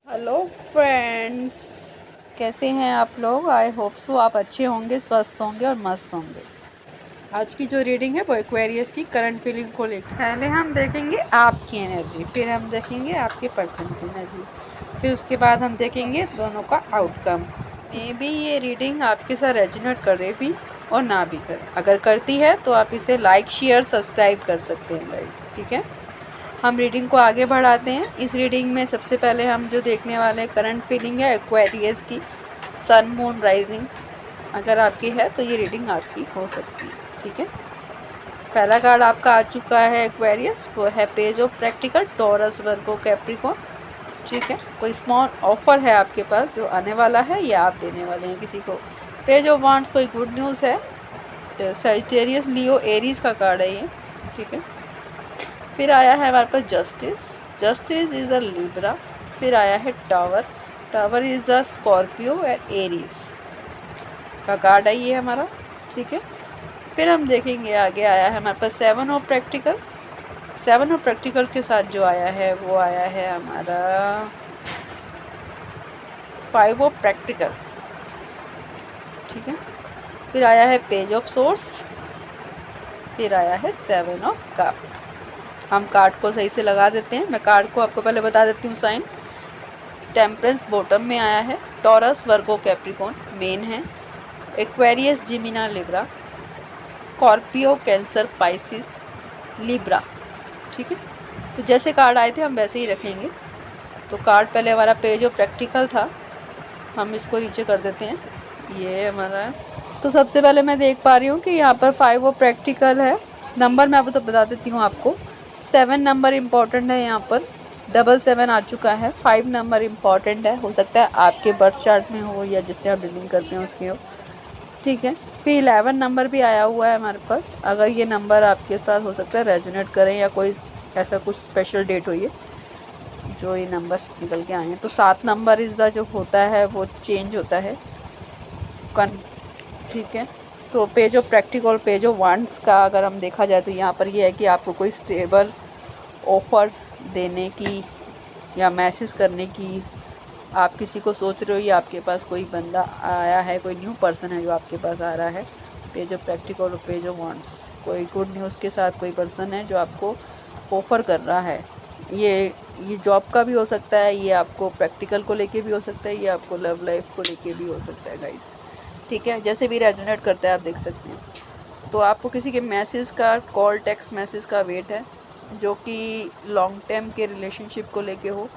Hello friends, कैसे हैं आप लोग। आई होप सो आप अच्छे होंगे, स्वस्थ होंगे और मस्त होंगे। आज की जो रीडिंग है वो एक्वेरियस की करंट फीलिंग को लेकर। पहले हम देखेंगे आपकी एनर्जी, फिर हम देखेंगे आपके पर्सन की एनर्जी, फिर उसके बाद हम देखेंगे दोनों का आउटकम। मे बी ये रीडिंग आपके साथ रेजोनेट करे भी और ना भी करे। अगर करती है तो आप इसे लाइक शेयर सब्सक्राइब कर सकते हैं गाइस, ठीक है। हम रीडिंग को आगे बढ़ाते हैं। इस रीडिंग में सबसे पहले हम जो देखने वाले हैं करंट फीलिंग है एक्वेरियस की, सन मून राइजिंग। अगर आपकी है तो ये रीडिंग आपकी हो सकती है, ठीक है। पहला कार्ड आपका आ चुका है एक्वेरियस, वो है page of practical, taurus, Virgo, Capricorn, ठीक है। कोई स्मॉल ऑफर है आपके पास जो आने वाला है या आप देने वाले हैं किसी को। पेज ऑफ वांड्स कोई गुड न्यूज़ है। सजिटेरियस, लियो, एरीज का कार्ड है ये, ठीक है। फिर आया है हमारे पास justice, justice is a Libra. फिर आया है tower, tower is a Scorpio and Aries का कार्ड है ये हमारा, ठीक है। फिर हम देखेंगे आगे आया है हमारे पास seven of practical. Seven of practical के साथ जो आया है वो आया है हमारा फाइव ऑफ प्रैक्टिकल, ठीक है। फिर आया है पेज ऑफ सोर्स, फिर आया है सेवन ऑफ कप। हम कार्ड को सही से लगा देते हैं। मैं कार्ड को आपको पहले बता देती हूँ साइन। टेम्परेंस बॉटम में आया है, टॉरस, वर्गो, कैप्रिकॉर्न मेन है, Aquarius, Gemini, Libra, Scorpio, Cancer, Pisces, Libra, ठीक है। तो जैसे कार्ड आए थे हम वैसे ही रखेंगे। तो कार्ड पहले हमारा पेज ऑफ प्रैक्टिकल था, हम इसको नीचे कर देते हैं, ये हमारा है। तो सबसे पहले मैं देख पा रही हूँ कि यहाँ पर फाइव ऑफ प्रैक्टिकल है। नंबर मैं अब तो बता देती हूँ आपको। 7 नंबर इम्पॉर्टेंट है, यहाँ पर 7 आ चुका है। 5 नंबर इम्पॉर्टेंट है, हो सकता है आपके बर्थ चार्ट में हो या जिससे आप डीलिंग करते हैं उसके हो, ठीक है। फिर 11 नंबर भी आया हुआ है हमारे पास। अगर ये नंबर आपके पास हो सकता है रेजोनेट करें या कोई ऐसा कुछ स्पेशल डेट हुई है जो ये नंबर निकल के आए हैं। तो 7 नंबर इस जो होता है वो चेंज होता है, ठीक है। तो page of practical, page of wands का अगर हम देखा जाए तो यहाँ पर ये है कि आपको कोई स्टेबल ऑफ़र देने की या मैसेज करने की, आप किसी को सोच रहे हो या आपके पास कोई बंदा आया है, कोई न्यू पर्सन है जो आपके पास आ रहा है। पेज ऑफ प्रैक्टिकल और पेज ऑफ वांड्स, कोई गुड न्यूज़ के साथ कोई पर्सन है जो आपको ऑफ़र कर रहा है। ये जॉब का भी हो सकता है, ये आपको प्रैक्टिकल को लेके भी हो सकता है, ये आपको लव लाइफ को लेके भी हो सकता है गाइस, ठीक है। जैसे भी रेजोनेट करता है आप देख सकते हैं। तो आपको किसी के मैसेज का, कॉल, टेक्स्ट मैसेज का वेट है जो कि लॉन्ग टर्म के रिलेशनशिप को लेके हो,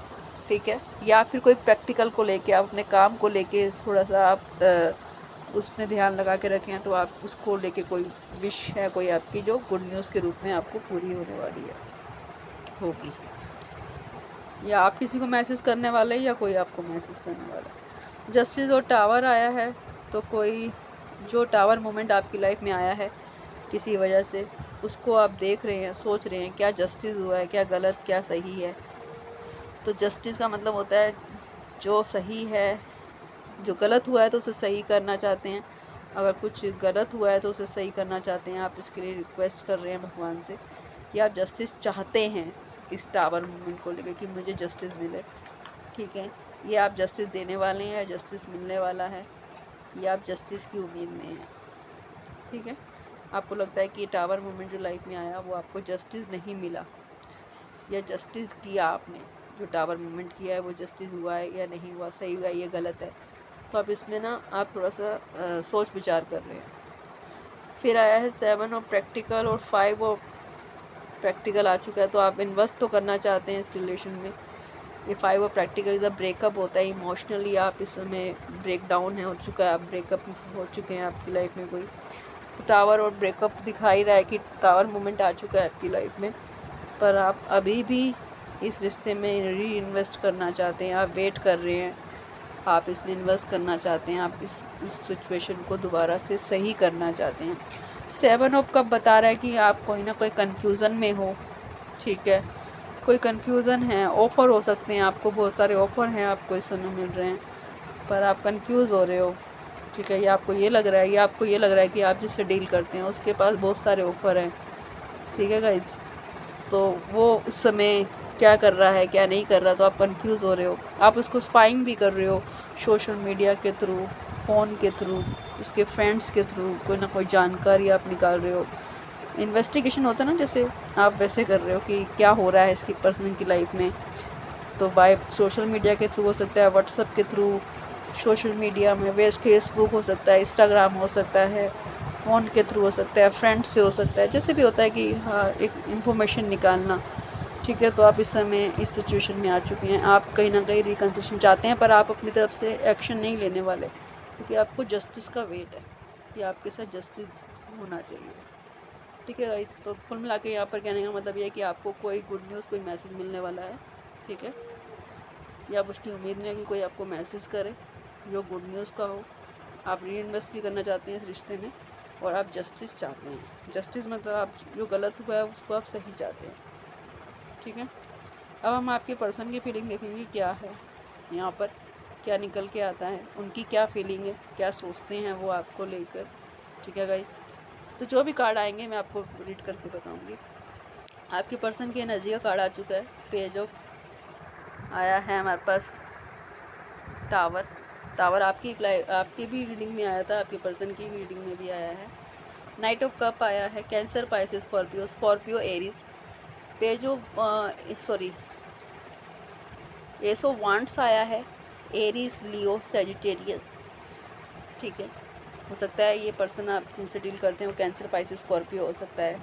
ठीक है। या फिर कोई प्रैक्टिकल को लेके, आप अपने काम को लेके थोड़ा सा आप उसमें ध्यान लगा के रखें, तो आप उसको लेके कोई विश है कोई आपकी जो गुड न्यूज़ के रूप में आपको पूरी होने वाली है, होगी। या आप किसी को मैसेज करने वाले हैं या कोई आपको मैसेज करने वाला है। जस्टिस और टावर आया है, तो कोई जो टावर मोमेंट आपकी लाइफ में आया है किसी वजह से, उसको आप देख रहे हैं, सोच रहे हैं क्या जस्टिस हुआ है, क्या गलत, क्या सही है। तो जस्टिस का मतलब होता है जो सही है, जो गलत हुआ है तो उसे सही करना चाहते हैं, अगर कुछ गलत हुआ है तो उसे सही करना चाहते हैं। आप इसके लिए रिक्वेस्ट कर रहे हैं भगवान से, या आप जस्टिस चाहते हैं इस टावर मूवमेंट को लेकर कि मुझे जस्टिस मिले, ठीक है। ये आप जस्टिस देने वाले हैं या जस्टिस मिलने वाला है, या आप जस्टिस की उम्मीद में हैं, ठीक है। आपको लगता है कि ये टावर मूवमेंट जो लाइफ में आया वो आपको जस्टिस नहीं मिला, या जस्टिस किया आपने, जो टावर मूवमेंट किया है वो जस्टिस हुआ है या नहीं हुआ, सही हुआ है या गलत है। तो आप इसमें ना आप थोड़ा सा सोच विचार कर रहे हैं। फिर आया है 7 ऑफ प्रैक्टिकल और 5 ऑफ प्रैक्टिकल आ चुका है। तो आप इन्वेस्ट तो करना चाहते हैं इस रिलेशन में। ये 5 of practical is a breakup होता है, इमोशनली आप इस समय ब्रेक डाउन है, हो चुका है, आप ब्रेकअप हो चुके हैं आपकी लाइफ में कोई। तो टावर और ब्रेकअप दिखा ही रहा है कि टावर मोमेंट आ चुका है आपकी लाइफ में, पर आप अभी भी इस रिश्ते में री इन्वेस्ट करना चाहते हैं, आप वेट कर रहे हैं, आप इसमें इन्वेस्ट करना चाहते हैं, आप इस सिचुएशन को दोबारा से सही करना चाहते हैं। 7 ऑफ कप बता रहा है कि आप कोई ना कोई कन्फ्यूज़न में हो, ठीक है। कोई कन्फ्यूज़न है, ऑफ़र हो सकते हैं, आपको बहुत सारे ऑफ़र हैं आपको इस समय मिल रहे हैं, पर आप कंफ्यूज हो रहे हो, ठीक है। या आपको ये लग रहा है, या आपको ये लग रहा है कि आप जिससे डील करते हैं उसके पास बहुत सारे ऑफ़र हैं, ठीक है गाइज। तो वो उस समय क्या कर रहा है क्या नहीं कर रहा, तो आप कंफ्यूज हो रहे हो, आप उसको स्पाइंग भी कर रहे हो सोशल मीडिया के थ्रू, फ़ोन के थ्रू, उसके फ्रेंड्स के थ्रू, कोई ना कोई जानकारी आप निकाल रहे हो। इन्वेस्टिगेशन होता है ना, जैसे आप वैसे कर रहे हो कि क्या हो रहा है इसकी पर्सन की लाइफ में। तो बाय सोशल मीडिया के थ्रू हो सकता है, व्हाट्सएप के थ्रू, सोशल मीडिया में वेस्ट फेसबुक हो सकता है, इंस्टाग्राम हो सकता है, फ़ोन के थ्रू हो सकता है, फ्रेंड्स से हो सकता है, जैसे भी होता है कि हाँ एक इन्फॉर्मेशन निकालना। ठीक है, तो आप इस समय इस सिचुएशन में आ चुके हैं, आप कहीं ना कहीं रिकन्सिलेशन चाहते हैं, पर आप अपनी तरफ से एक्शन नहीं लेने वाले, क्योंकि आपको जस्टिस का वेट है कि आपके साथ जस्टिस होना चाहिए। ठीक है गाइस, तो कुल मिला के यहाँ पर कहने का मतलब ये है कि आपको कोई गुड न्यूज़, कोई मैसेज मिलने वाला है। ठीक है, या आप उसकी उम्मीद में है कि कोई आपको मैसेज करे जो गुड न्यूज़ का हो। आप री इन्वेस्ट भी करना चाहते हैं इस रिश्ते में, और आप जस्टिस चाहते हैं। जस्टिस मतलब आप जो गलत हुआ है उसको आप सही चाहते हैं। ठीक है, अब हम आपके पर्सन की फीलिंग देखेंगे क्या है यहाँ पर, क्या निकल के आता है, उनकी क्या फीलिंग है, क्या सोचते हैं वो आपको लेकर। ठीक है गाइस, तो जो भी कार्ड आएंगे मैं आपको रीड करके बताऊंगी। आपके पर्सन की एनर्जी का कार्ड आ चुका है, पेज ऑफ आया है हमारे पास टावर। टावर आपकी भी रीडिंग में आया था, आपके पर्सन की भी रीडिंग में भी आया है। नाइट ऑफ कप आया है, cancer, Pisces, Scorpio, Scorpio, Aries. Page of S of wands आया है, एरीज, लियो, सेजिटेरियस। ठीक है, हो सकता है ये पर्सन आप जिनसे डील करते हैं वो कैंसर, पाइसेस, स्कॉर्पियो हो सकता है,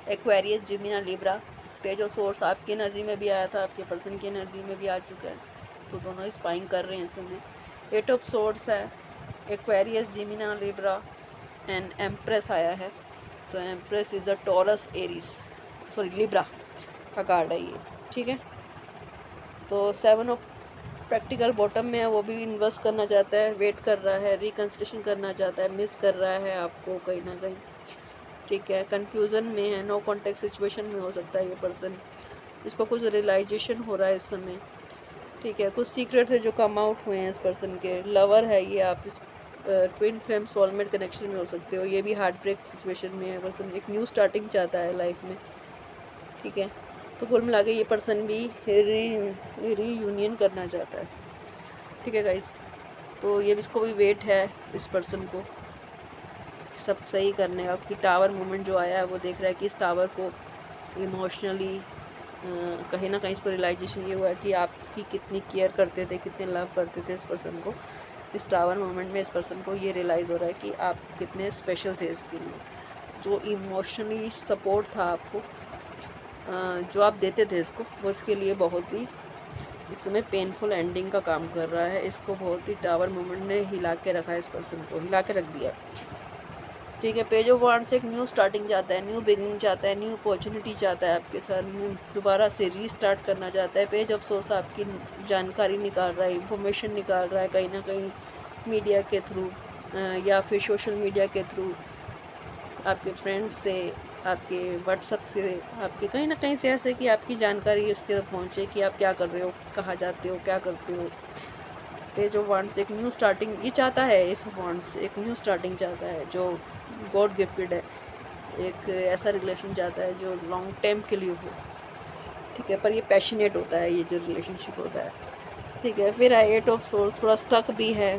Aquarius, Gemini, Libra. Page of source आपकी एनर्जी में भी आया था, आपके पर्सन की एनर्जी में भी आ चुका है, तो दोनों स्पाइंग कर रहे हैं इस समय। एट ऑफ सोर्स है, Aquarius, Gemini, Libra and empress आया है। तो empress is the taurus, Aries, sorry Libra का कार्ड है ये। ठीक है, तो 7 ऑफ प्रैक्टिकल बॉटम में है, वो भी इन्वेस्ट करना चाहता है, वेट कर रहा है, रिकन्स्ट्रक्शन करना चाहता है, मिस कर रहा है आपको कहीं ना कहीं। ठीक है, कंफ्यूजन में है, नो कॉन्टेक्ट सिचुएशन में हो सकता है ये पर्सन, इसको कुछ रियलाइजेशन हो रहा है इस समय। ठीक है, कुछ सीक्रेट है जो कम आउट हुए हैं इस पर्सन के। लवर है ये, आप इस ट्विन फ्लेम सोलमेट कनेक्शन में हो सकते हो, ये भी हार्ट ब्रेक सिचुएशन में है पर्सन, एक न्यू स्टार्टिंग चाहता है लाइफ में। ठीक है, तो कुल मिला के ये पर्सन भी रीयूनियन करना चाहता है। ठीक है गाइज, तो ये इसको भी वेट है इस पर्सन को सब सही करने का, कि टावर मोमेंट जो आया है वो देख रहा है कि इस टावर को इमोशनली कहीं ना कहीं इसको रियलाइजेशन ये हुआ है कि आपकी कितनी केयर करते थे, कितने लव करते थे इस पर्सन को। इस टावर मोमेंट में इस पर्सन को ये रियलाइज़ हो रहा है कि आप कितने स्पेशल थे इसके लिए, जो इमोशनली सपोर्ट था आपको, जो आप देते थे इसको, वो इसके लिए बहुत ही इस समय पेनफुल एंडिंग का काम कर रहा है। इसको बहुत ही टावर मोमेंट ने हिला के रखा है, इस पर्सन को हिला के रख दिया। ठीक है, पेज ऑफ वांड्स से एक न्यू स्टार्टिंग चाहता है, न्यू बिगनिंग चाहता है, न्यू अपॉर्चुनिटी चाहता है आपके साथ, दोबारा से रीस्टार्ट करना चाहता है। पेज ऑफ सोर्स आपकी जानकारी निकाल रहा है, इंफॉर्मेशन निकाल रहा है कहीं ना कहीं मीडिया के थ्रू, या फिर सोशल मीडिया के थ्रू, आपके फ्रेंड्स से, आपके व्हाट्सएप से, आपके कहीं ना कहीं से ऐसे कि आपकी जानकारी उसके तक पहुँचे कि आप क्या कर रहे हो, कहाँ जाते हो, क्या करते हो। पेज ऑफ वांड्स एक न्यू स्टार्टिंग ये चाहता है, इस वांड्स एक न्यू स्टार्टिंग चाहता है जो गॉड गिफ्टेड है, एक ऐसा रिलेशन चाहता है जो लॉन्ग टाइम के लिए हो। ठीक है, पर ये पैशनेट होता है ये जो रिलेशनशिप होता है। ठीक है, फिर है एट ऑफ सोर्स, थोड़ा स्टक भी है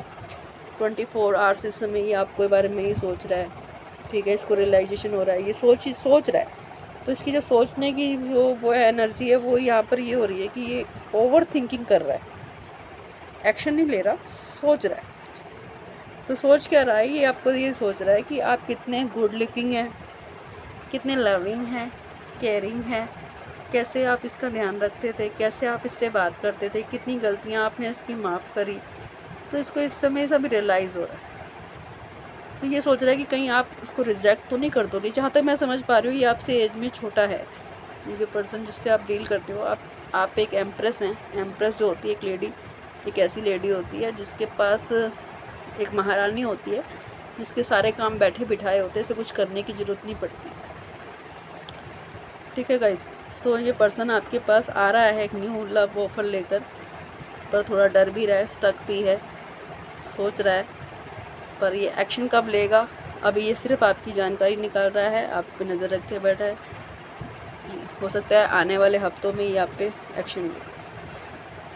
24 आवर्स इस समय ये आपके बारे में ही सोच रहा है। ठीक है, इसको रियलाइजेशन हो रहा है, ये सोच रहा है, तो इसकी जो सोचने की जो वो है एनर्जी है, वो यहाँ पर ये हो रही है कि ये ओवर थिंकिंग कर रहा है, एक्शन नहीं ले रहा, सोच रहा है। तो सोच क्या रहा है ये, आपको ये सोच रहा है कि आप कितने गुड लुकिंग हैं, कितने लविंग हैं, केयरिंग हैं, कैसे आप इसका ध्यान रखते थे, कैसे आप इससे बात करते थे, कितनी गलतियाँ आपने इसकी माफ़ करी। तो इसको इस समय सब रियलाइज़ हो रहा है, तो ये सोच रहा है कि कहीं आप उसको रिजेक्ट तो नहीं कर दोगे। जहाँ तक मैं समझ पा रही हूँ ये आपसे एज में छोटा है, ये जो पर्सन जिससे आप डील करते हो। आप एक एम्प्रेस हैं। एम्प्रेस जो होती है एक लेडी, एक ऐसी लेडी होती है जिसके पास एक महारानी होती है, जिसके सारे काम बैठे बिठाए होते हैं, इसे कुछ करने की ज़रूरत नहीं पड़ती। ठीक है गाइज, तो ये पर्सन आपके पास आ रहा है एक न्यू लव ऑफर लेकर, पर थोड़ा डर भी रहा है, स्टक भी है, सोच रहा है, पर ये एक्शन कब लेगा। अभी ये सिर्फ आपकी जानकारी निकाल रहा है, आप पे नज़र रख के बैठा है, हो सकता है आने वाले हफ्तों में ये आप पे एक्शन ले।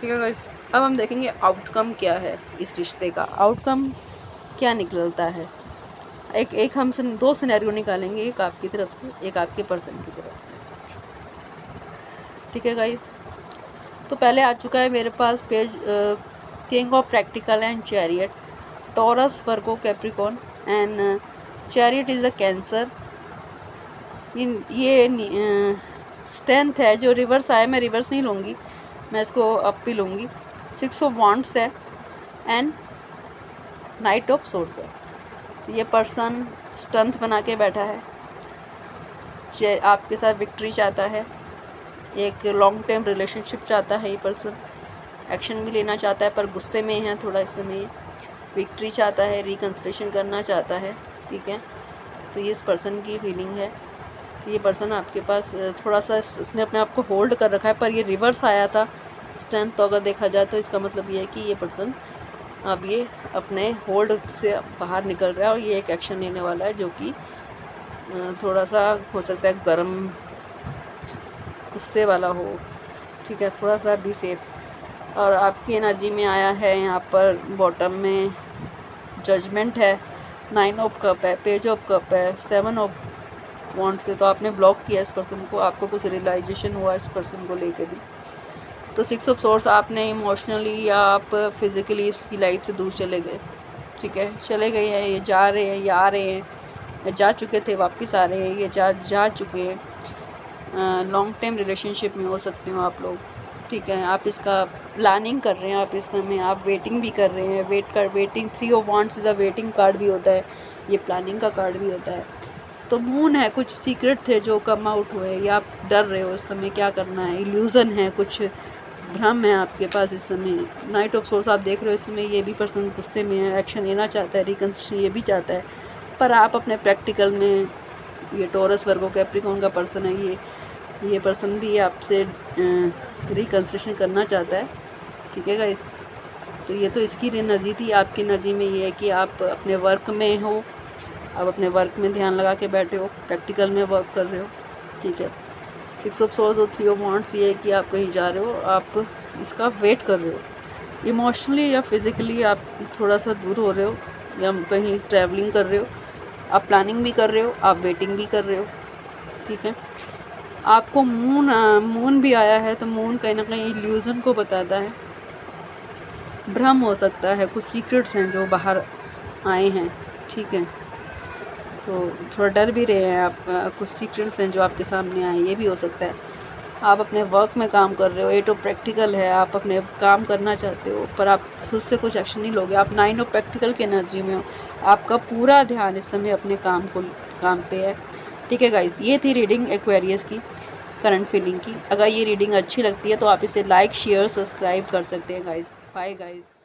ठीक है गाइस, अब हम देखेंगे आउटकम क्या है इस रिश्ते का, आउटकम क्या निकलता है। एक हम 2 सिनेरियो निकालेंगे, एक आपकी तरफ से, एक आपके पर्सन की तरफ से। ठीक है गाइस, तो पहले आ चुका है मेरे पास page king of practical and chariot, Taurus, Virgo, Capricorn and chariot is a Cancer. ये स्ट्रेंथ है जो रिवर्स आया, मैं रिवर्स नहीं लूँगी, मैं इसको अप भी लूँगी। 6 ऑफ वांड्स है एंड नाइट ऑफ सोर्स है। तो ये पर्सन स्ट्रेंथ बना के बैठा है, आपके साथ विक्ट्री चाहता है, एक लॉन्ग टर्म रिलेशनशिप चाहता है। ये पर्सन एक्शन भी लेना चाहता है पर गुस्से में है थोड़ा इस समय, विक्ट्री चाहता है, रिकन्सिलेशन करना चाहता है। ठीक है, तो ये इस पर्सन की फीलिंग है। तो ये पर्सन आपके पास थोड़ा सा इसने अपने आप को होल्ड कर रखा है, पर ये रिवर्स आया था स्ट्रेंथ, तो अगर देखा जाए तो इसका मतलब ये है कि ये पर्सन अब ये अपने होल्ड से बाहर निकल रहा है और ये एक एक्शन लेने वाला है जो कि थोड़ा सा हो सकता है गर्म गुस्से वाला हो। ठीक है, थोड़ा सा बी सेफ। और आपकी एनर्जी में आया है यहाँ पर बॉटम में जजमेंट है, 9 ऑफ कप है, पेज ऑफ कप है, 7 ऑफ वॉन्ड से। तो आपने ब्लॉक किया इस पर्सन को, आपको कुछ रियलाइजेशन हुआ इस पर्सन को लेकर भी। तो 6 ऑफ सोर्स, आपने इमोशनली या आप फिज़िकली इसकी लाइफ से दूर चले गए। ठीक है, चले गए हैं, ये जा रहे हैं, ये आ रहे हैं, या जा चुके थे वापस आ रहे हैं, ये जा चुके हैं। लॉन्ग टर्म रिलेशनशिप में हो सकते हो आप लोग। ठीक है, आप इसका प्लानिंग कर रहे हैं, आप इस समय आप वेटिंग भी कर रहे हैं, waiting 3 of wands is a waiting card भी होता है, ये प्लानिंग का कार्ड भी होता है। तो मून है, कुछ सीक्रेट थे जो कम आउट हुए, या आप डर रहे हो इस समय क्या करना है, इल्यूज़न है, कुछ भ्रम है आपके पास इस समय। नाइट ऑफ सोर्स आप देख रहे हो इस समय, ये भी पर्सन गुस्से में है, एक्शन लेना चाहता है, रिकन्सिलेशन ये भी चाहता है, पर आप अपने प्रैक्टिकल में, ये टॉरस, वर्गो, कैप्रिकॉर्न का पर्सन है, ये पर्सन भी आपसे रिकन्सिलेशन करना चाहता है। ठीक है गाइस, तो ये तो इसकी एनर्जी थी। आपकी एनर्जी में ये है कि आप अपने वर्क में हो, आप अपने वर्क में ध्यान लगा के बैठे हो, प्रैक्टिकल में वर्क कर रहे हो। ठीक है, 6 ऑफ सोर्स और 3 ऑफ वांड्स ये है कि आप कहीं जा रहे हो, आप इसका वेट कर रहे हो। इमोशनली या फिज़िकली आप थोड़ा सा दूर हो रहे हो, या कहीं ट्रैवलिंग कर रहे हो, आप प्लानिंग भी कर रहे हो, आप वेटिंग भी कर रहे हो। ठीक है, आपको मून भी आया है, तो मून कहीं ना कहीं इल्यूज़न को बताता है, भ्रम हो सकता है, कुछ सीक्रेट्स हैं जो बाहर आए हैं। ठीक है, तो थोड़ा डर भी रहे हैं आप, कुछ सीक्रेट्स हैं जो आपके सामने आए, ये भी हो सकता है। आप अपने वर्क में काम कर रहे हो, 8 ऑफ प्रैक्टिकल है, आप अपने काम करना चाहते हो पर आप खुद से कुछ एक्शन नहीं लोगे, आप 9 ऑफ प्रैक्टिकल की एनर्जी में हो, आपका पूरा ध्यान इस समय अपने काम पे है। ठीक है गाइस, ये थी रीडिंग एक्वेरियस की करंट फीलिंग की। अगर ये रीडिंग अच्छी लगती है तो आप इसे लाइक, शेयर, सब्सक्राइब कर सकते हैं गाइस। Bye guys.